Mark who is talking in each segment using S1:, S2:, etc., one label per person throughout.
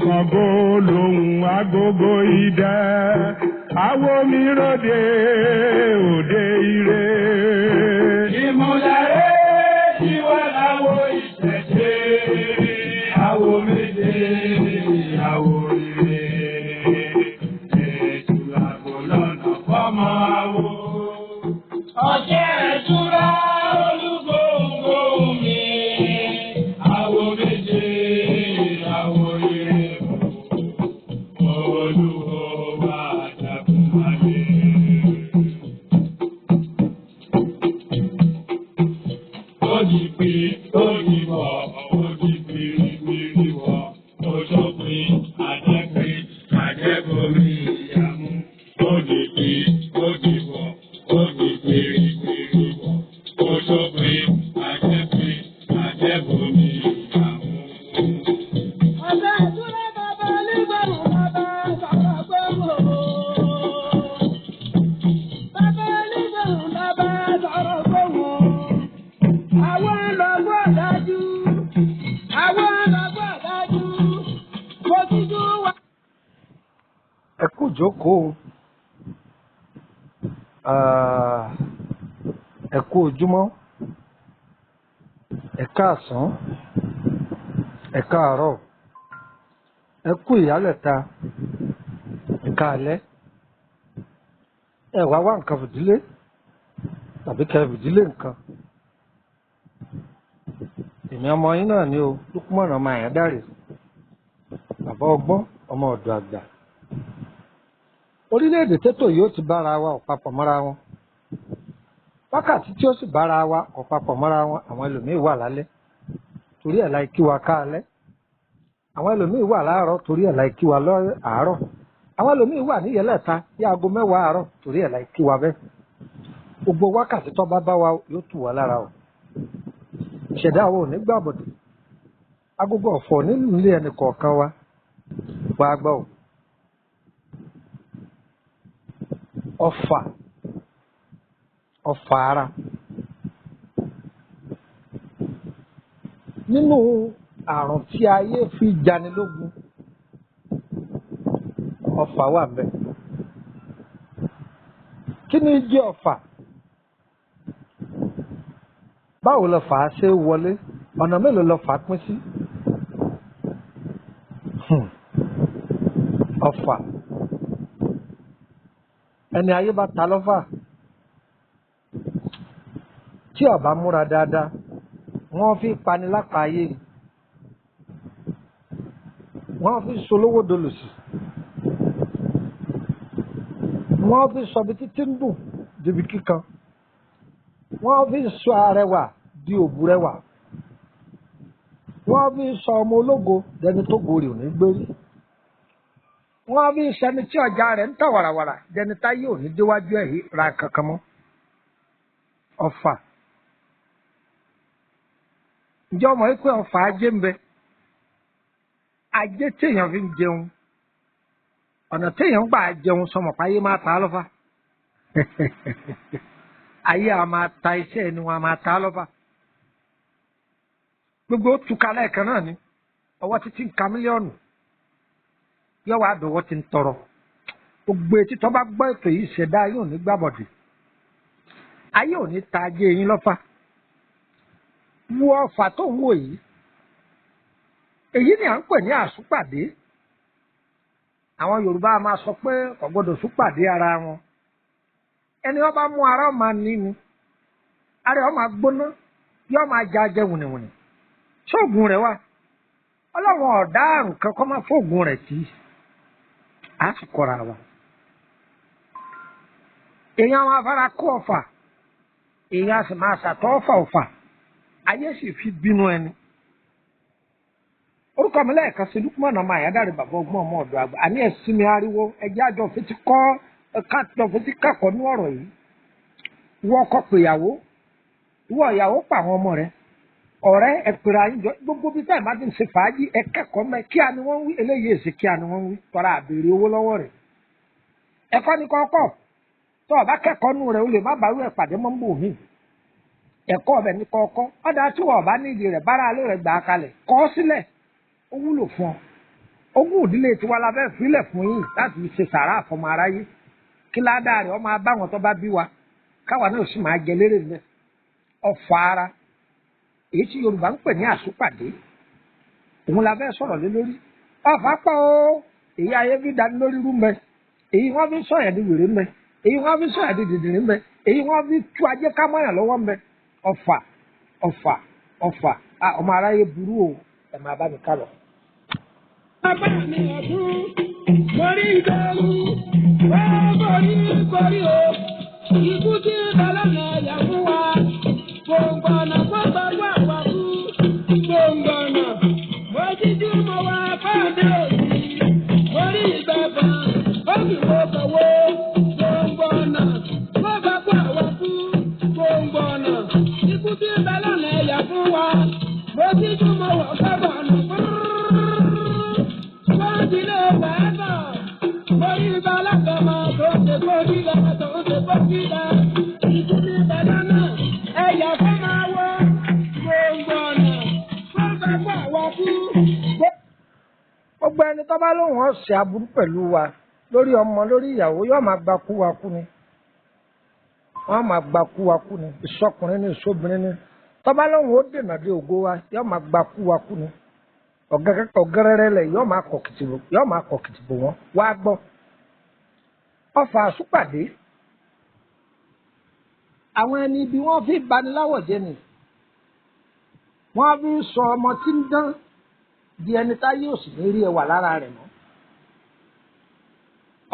S1: kàngó lòun agogo idẹ àwo mi ròde òde ire. ìmúlẹ̀ ìwà láwo ìṣẹ̀ṣe àwo méje àwo ire ètò àgbo lọ́nà fọ́mọ àwo. ọjọ́ ìtura olúgbòǹgbò mi àwo méje àwo ire olúwo wà dàkúmálé. ó di pé ó di bọ̀ ó di pìrìpìrì wọ̀ ó tó pé àjẹpé àjẹbomi ìyàmú ó di pé ó di bọ̀ ó di pìrìpìrì wọ̀ ó tó pé àjẹpé àjẹbomi ìyàmú. ọ̀sẹ̀ ìdúró bàbá onígbàrún bàbá bàbá gbọ́mọ̀. bàbá onígbàrún bàbá sọ̀rọ̀ gbọ́mọ̀. àwọn lọ́gbọ́ dájú. àwọn lọ́gbọ́ dájú. mo ti dún wá.
S2: ẹ kú jókòó ẹ kú ojúmọ́ ẹ káàsán ẹ káàárọ̀ ẹ kú ìyálẹ̀ta ẹ káalẹ́ ẹ wá wá nǹkan fìdílé tàbí kẹ fìdílé nǹkan. èmi ọmọ yín náà ni o Lúkúmọ̀nà ọmọ Àyándárè bàbá ọgbọ́n ọmọ ọ̀dọ̀ àgbà. orílẹ̀-èdè tètò yìí ó ti bára wa ò papọ̀ mọ́ra wọn wákàtí tí ó sì bára wa ò papọ̀ mọ́ra wọn àwọn ẹlòmíín wà lálẹ́ torí ẹ̀ láì kí wa káalẹ́ àwọn ẹlòmíín wà láàárọ̀ torí ẹ̀ láì kí wa àárọ̀ àwọn ẹlòmíín wà níyẹlẹ́ta bí aago 10 àárọ̀ torí ẹ̀ láì kí wa bẹ́ẹ̀ gbogbo wákàtí tó bá wa yóò tù wá lára o ìṣẹ̀dá wa ò ní gbàbọ̀dọ̀ agogo ọ̀fọ̀ nínú ilé ẹnì kọ̀ọ̀kan wa wá gbọ́ o. ọfà ara nínú àrùn tí ayé fi janilógun ọfà wà ńbẹ̀. kí ni jẹ́ ọfà? báwo lọfà á ṣe wọlé? ọ̀nà mélòó lọfà pín sí? ọfà ẹni ayé bá ta lọ́fà tí ó bá múra dáadáa wọ́n fi pani lápá ayé ni wọ́n fi solówó dolòsì wọ́n fi sọ bí títí ń dùn débi kíkan wọ́n fi sọ arẹwà di òbúrẹwà wọ́n fi sọ ọmọ ológo dẹni tó gòrì ò ní gbérí wọ́n fi sẹni tí ọjà rẹ̀ ń tà wàràwàrà dẹni táyé ò ní déwájú ẹ̀ ra kankan mọ́. ọfà ǹjẹ́ ọmọ yìí pé ọfà ajé ń bẹ ajé téèyàn fi ń jẹun ọ̀nà téèyàn gbà jẹun sọmọ páyé máa ta á lọ́fà ayé a máa ta iṣẹ́ ẹni wọn a máa ta á lọ́fà gbogbo túká lẹ́ẹ̀kan náà ni ọwọ́ títí ń ka mílíọ̀nù yọ wá dọ̀wọ́ ti ń tọrọ gbogbo etí tó bá gbọ́ ètò yìí ṣẹ̀dá yóò ní gbàbọ̀dì ayé ò ní ta ajé yín lọ́fà wo ọfà tó ń wò yìí èyí ni à ń pè ní àsúpàdé àwọn Yorùbá máa sọ pé kò gbọdọ̀ súpàdé ara wọn ẹni wọn bá mú ara ọmọ ní ni ara ọmọ gbóná yóò máa já jẹ wùnìwùnì ṣóògùn rẹ̀ wà Ọlọ́run ọ̀dá àrùn kan kọ́ máa fóògùn rẹ̀ tí a sì kọ́ra wa èèyàn máa fara kó ọfà èèyàn sì máa ṣàtọ̀ ọfà ayé sì fi bínú ẹni. orúkọ mi lẹ́ẹ̀kan sí Lúkúmọ̀nà ọmọ Àyándárè bàbá ọgbọ́n ọmọ ọ̀dọ̀ àgbà àní ẹ̀sìn mi ariwo ẹjẹ́ àjọ fetí kẹ́kọ̀ọ́ ní ọ̀rọ̀ yìí wọ́n kọ́ pé ìyàwó wọ́n ìyàwó pa àwọn ọmọ rẹ̀ ọ̀rẹ́ ẹ̀pẹ̀rẹ̀ àyíjọ gbogbo bí táyì bá ti ń ṣe fàájì ẹ̀kẹ́kọ̀ọ́ mẹ́ kí a ni wọ́n ń wí eléyìí èsì kí a ni wọ́n ń wí tọ́ra àbèrè owó lọ́wọ́ rẹ̀ ẹ̀kọ́ ni kọ́kọ́ tó o bá kẹ́kọ̀ọ́ nù rẹ̀ o lè má bàárù ẹ̀ pàdé mọ́ ń bò mí ẹ̀kọ́ ọbẹ̀ ní kọ́kọ́ ọ̀dà tí wọ́n bá nídìí rẹ̀ bára alẹ́ rẹ̀ gbà á kalẹ̀ kọ́ sílẹ̀ ó wúlò fún ọ ogún ìdílé tiwa la fẹ́ filẹ̀ fún yín láti fi ṣe sàrà àfọmọ aráyé kí ládàá rẹ̀ ọmọ abáwọn tó bá bí wa káwa náà sì máa jẹ lérè mẹ́. ọfà ara èyí tí Yorùbá ń pè ní àsúpàdé òun la fẹ́ sọ̀rọ̀ lé lórí. ọfà pọ̀ o èyí ayé fi dání lórí rú mẹ́ èyí wọ́n fi sọ̀yà di wèrè mẹ́ èyí wọ́n fi sọ̀yà di dìdìrín mẹ́ èyí wọ́n fi tú ajé ká mọ́yàn lọ́wọ́ mẹ́. ọfà ọfà ọfà ọmọ aráyé burú o ẹ̀ máa bá mi ká lọ.
S3: Bàbá mi ọdún, mo rí ìdánwò, wọ́n borí o, ikú tí balọ̀nà yà fún wa, gbòǹgbọ̀nà gbọ́gbọ́gbọ́ àpapọ̀, gbòǹgbọ̀nà, mo jíjú mo wá fáadé òsì, mo rí ìgbàgbọ́n, ó sì mo kọ̀wé, gbòǹgbọ̀nà, gbọ́gbọ́gbọ́ àwọ̀kú, gbòǹgbọ̀nà, ikú tí balọ̀nà yà fún wa, mo jíjú mo wọ̀ gbọ́gbọ̀nà fún.
S2: Gbogbo ẹni tó bá lóun ọ̀sẹ̀ aburú pẹ̀lú wa lórí ọmọ lórí ìyàwó yóò máa gba kú wa kú ni wọ́n máa gba kú wa kú ni ìsọkùnrin ni ìsọbìnrin ni tó bá lóun ó dènà dé ògo wa yóò máa gba kú wa kú ni ọ̀gẹ́rẹ́rẹ́ lẹ̀ yóò máa kọ̀ kìtìbò wọn wá gbọ́. ọfà àsúpàdé àwọn ẹni ibi wọ́n fi baniláwọ̀ jẹ́ ni wọ́n fi sọ ọmọ tí ń dán di ẹni tá yóò sì ní rí ẹwà lára rẹ̀ mọ́.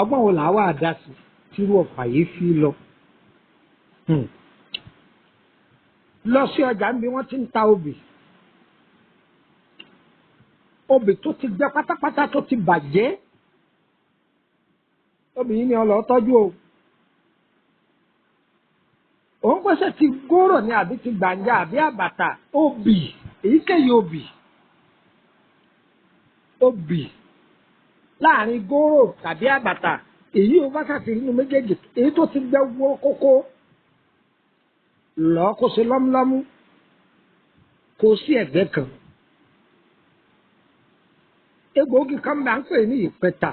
S2: ọgbọ́n wo làá wà dá sí tírú ọfà yìí fi lọ. lọ sí ọjà níbi wọ́n ti ń ta obì tó ti gbẹ pátápátá tó ti bàjẹ́ obì yìí ni ọlọ́ tọ́jú o. òun pèsè ti góró ni àbí ti gbàǹjà àbí àbàtà obì èyíkéyìí obì láàrin góró tàbí àbàtà èyí ò bá ṣàtì nínú méjèèjì èyí tó ti gbẹ wó kókó lọ kó ṣe lọ́múlọ́mú kó sí ẹ̀gbẹ́ kan. egbòogi kan bá ń pè ní ìpẹta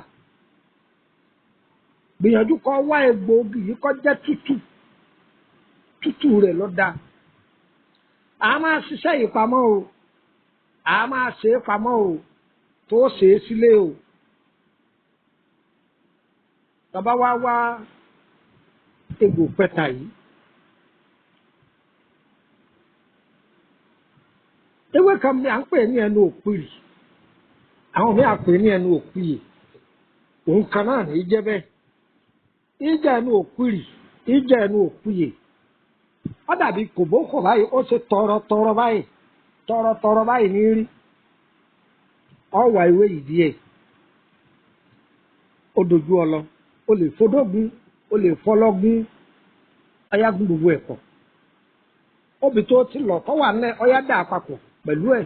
S2: gbìyànjú kó wá egbòogi yìí kó jẹ́ tútù rẹ̀ ló dáa. a máa ṣiṣẹ́ yìí pamọ́ o a máa ṣe é pamọ́ o tó ṣe é sílé o. tọ́ba wá egbò pẹta yìí ewé kan bí à ń pè ní ẹnu òpìrì àwọn mi àpè ní ẹnu òpìyè òun kan náà ní í jẹ́ bẹ́ẹ̀ ìjà ẹnu òpìrì ìjà ẹnu òpìyè ó dàbí kòbókò báyìí ó ṣe tọrọtọrọ báyìí ní rí ọwà ìwé ìdí ẹ̀ ó dojú ọlọ ó lè fọdọgún ó lè fọlọgún ayágún gbogbo ẹ̀ pọ̀ obì tó ti lọ tọwà náà ọyá dà papọ̀ pẹ̀lú ẹ̀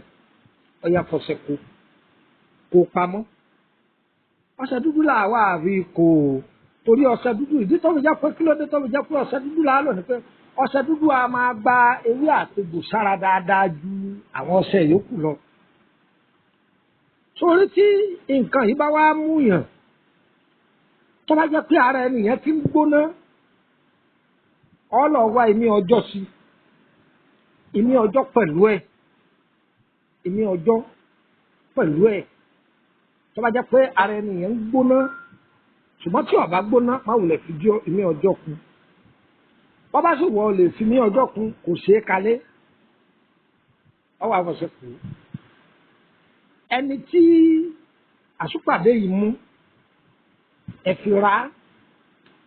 S2: ọyá fọṣẹ kó pamọ́. ọṣẹ dúdú là wà àfi kò torí ọṣẹ dúdú ìdí tó fi jẹ́ pé kí ló dé tó fi jẹ́ pé ọṣẹ dúdú là á lò ní pé ọṣẹ dúdú a máa gba ewé àtegbò sára dáadáa ju àwọn ọṣẹ yòókù lọ. torí tí nǹkan yìí bá wá mú yàn tó bá jẹ́ pé ara ẹnìyẹn ti ń gbóná ọ lọ wá ìmí ọjọ́ sí ìmí ọjọ́ pẹ̀lú ẹ̀ ìmí ọjọ́ pẹ̀lú ẹ̀ tó bá jẹ́ pé ara ẹnìyẹn ń gbóná ṣùgbọ́n tí ó bá gbóná má wulẹ̀ fi jọ ìmí ọjọ́ kún wọ́n bá sì wọ́ lè fi ìmí ọjọ́ kún kò ṣeé kalẹ̀ ọwọ́ àfọ̀ṣẹ́ kù. ẹni tí àsúpàdé yìí mú ẹ̀fìrà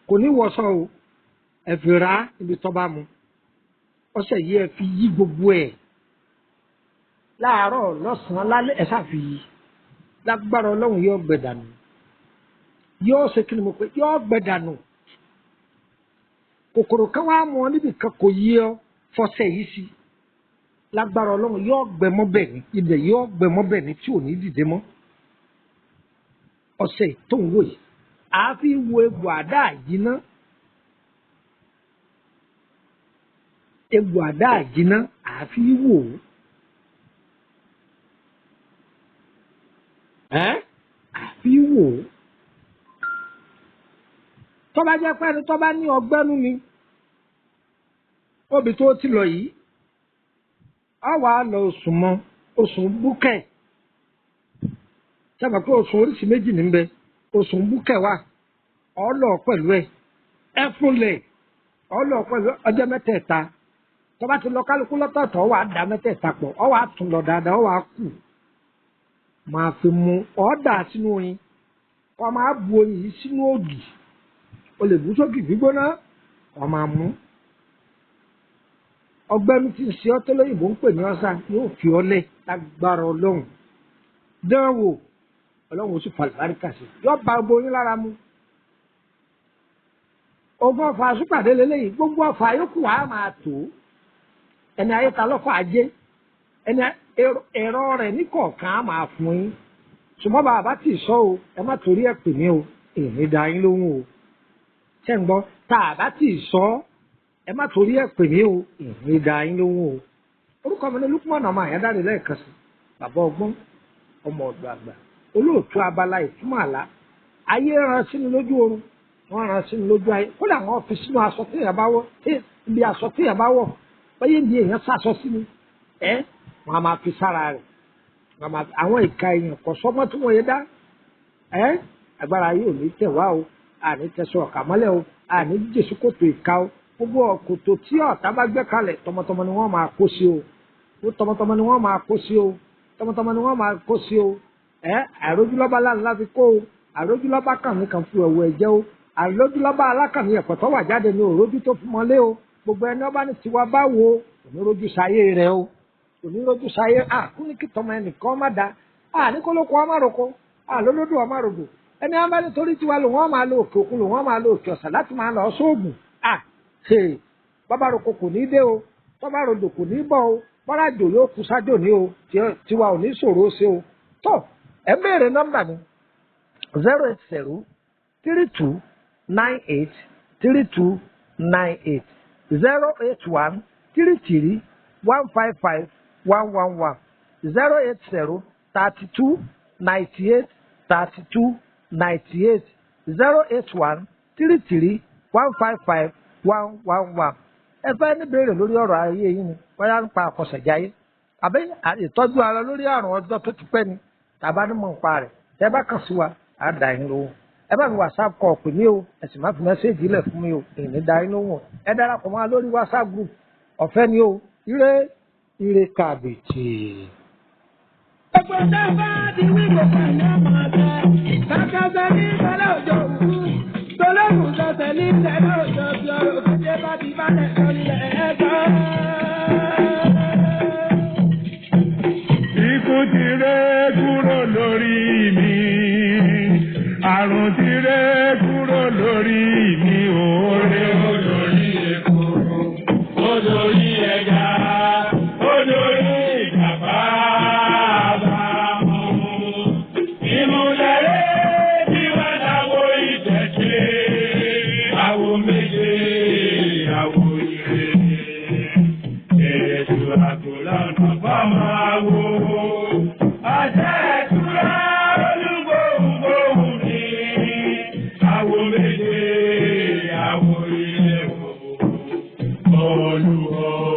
S2: kò ní wọṣọ o ẹ̀fìrà ibi tó bá mu ọṣẹ yìí ẹ fi yí gbogbo ẹ̀ láàárọ̀ lọ́sàn-án lálẹ́ ẹ̀ ṣáà fi yí lágbára ọlọ́run yóò gbẹ dànù yóò ṣe kí ni mo pé yóò gbẹ dànù kòkòrò kan wá mọ níbi kan kò yí ọ fọṣẹ yìí sí lágbára ọlọ́run yóò gbẹ mọ́ bẹ̀ ní ibẹ̀ yóò gbẹ mọ́ bẹ̀ ní tí ò ní dìde mọ́ ọṣẹ tó ń wò yìí àáfi wo egbò àdá àjìná egbò àdá àjìná àáfi wò ó àfi wò ó. Tó bá jẹ́ pé ẹni tó bá ní ọgbẹ́nu ni obì tó ti lọ yìí á wàá lọ oṣù mọ́ oṣù búkẹ́ sábà pé oṣù oríṣi méjì níbẹ̀ oṣù búkẹ́ wà ọlọ pẹ̀lú ẹ̀ ẹ̀fúnlẹ̀ ọlọ pẹ̀lú ọjọ́ mẹ́tẹ̀ẹ̀ta tó bá ti lọ kálukú lọ́tọ̀ọ̀tọ̀ wà á dá mẹ́tẹ̀ẹ̀ta pọ̀ ọ wà á tún lọ dáadáa ọ wà á kù máa fi mu ọ̀dà sínú oyin wọ́n máa bu oyin yìí sínú ògì o lè bú sókè gbígbóná wọ́n máa mú ọgbẹ́ni tí ń ṣe ọ́ tó lóyìnbó ń pè ní ọ́sà yóò fi ọ́ lẹ̀ lágbára ọlọ́run dánwò ọlọ́run ó sì fa àlùbáríkà sí yọ ba gbogbo yín lára mu ogun ọ̀fà àṣùpàdé lélẹ́yìí gbogbo ọ̀fà yòókù wàá máa tó ẹni ayéta lọ́fà ajé ẹni ẹ̀rọ rẹ̀ ní kọ̀ọ̀kan á máa fún yín ṣùgbọ́n bàbá tí ì sọ o ẹ má torí ẹ̀ pè mí o èmi dá yín lóhùn o ṣé ń gbọ́ tá a bá tí ì sọ ẹ má torí ẹ̀ pè mí o èmi dá yín lóhùn o orúkọ mi ní Lukman ọmọ àyádáre lẹ́ẹ̀kan sí bàbá ọgbọ́n ọmọ ọ̀dọ̀ àgbà olóòtú abala ìtumọ̀ àlá ayé ran sínú lójú oorun wọ́n ran sínú lójú ayé kódà wọ́n fi sínú aṣọ tí èèyàn bá wọ̀ ibi aṣọ tí èèyàn bá wọ̀ báyé ní èèyàn sàṣọ sí ni wọ́n á máa fi sára rẹ̀ àwọn ìka èèyàn kò sọ́mọ́ tí wọ́n yé dá agbára ayé ò ní tẹ̀ wá o àní tẹ̀sán ọ̀kà mọ́lẹ̀ o àní jésù kòtò ìka o gbogbo ọ̀kòtò tí ọ̀tá bá gbé kalẹ̀ tọmọtọmọ ni wọ́n máa kó sí o tọmọtọmọ ni wọ́n máa kó sí o tọmọtọmọ ni wọ́n máa kó sí o àìrójúlọ́ba láńlá fi kó o àìrójúlọ́ba kàn ní kan fi ẹ̀wọ̀ ẹ̀jẹ̀ o àìrójúlọ́ba alákànní ẹ̀kọ́ tó wà jáde ní òrójú tó fi mọ́lé o gbogbo ẹni ọba ní tiwa bá wo ònírójú sáyé rẹ o ònírójú sáyé kúníkì tọmọ ẹnìkan má da ní kólókó ọmọ àròkọ lólódò ọmọ àrògbò ẹni ọba nítorí tiwa lò wọ́n máa lo òkè òkun lò wọ́n máa lo òkè ọ̀sà láti máa lọ sóògùn bàbá àròkọ kò ní dé o bàbá àròdò kò ní bọ̀ o bọ́lá àjò yóò kú sájò ní o tiwa ò ní ṣòro ṣe o tó ẹ béèrè nọ́mbà mi 08032983298 08133155111 08032983298 08133155111 ẹ fẹ́ ní béèrè lórí ọ̀rọ̀ ayé yín ni bóyá ń pa àkọsẹ̀jáyé àbí ìtọ́jú ara lórí àrùn ọjọ́ tó ti pẹ́ ni tàbá ní mọ̀ nípa rẹ̀ ẹ bá kàn sí wa á dà yín lóhùn ẹ bá mi WhatsApp kọ pè mí o ẹ sì má fi mẹ́sẹ́ẹ̀jì lẹ̀ fún mi o èmi dà yín lóhùn ẹ darapọ̀ mọ́ lórí WhatsApp group ọ̀fẹ́ ni o ire kàbìtì.
S3: Gbogbo sábà ti wí gbogbo àná máa bẹ. Kàkàtà ní ìtọ́lẹ̀ òjò òkú. Tolóhùn sọ̀tẹ̀ ní ìtẹ̀lẹ̀ òjò bí ọ̀rọ̀ òkúté bá ti bá lẹ̀ sọ nílẹ̀ ẹ̀gbọ́n.
S1: Ikú ti ré kúrò lórí mi, àrùn ti ré kúrò lórí mi, òórè ó lórí epo, ó lórí ẹja, ó lórí ìjàpá àbámọ̀. Ìmúlẹ̀rẹ́ tí wọ́n dáwọ́ ìtẹ̀sẹ̀, àwo méje, àwo ire, ètò àgọ́lá ọ̀nà bá máa wò. Olúwa.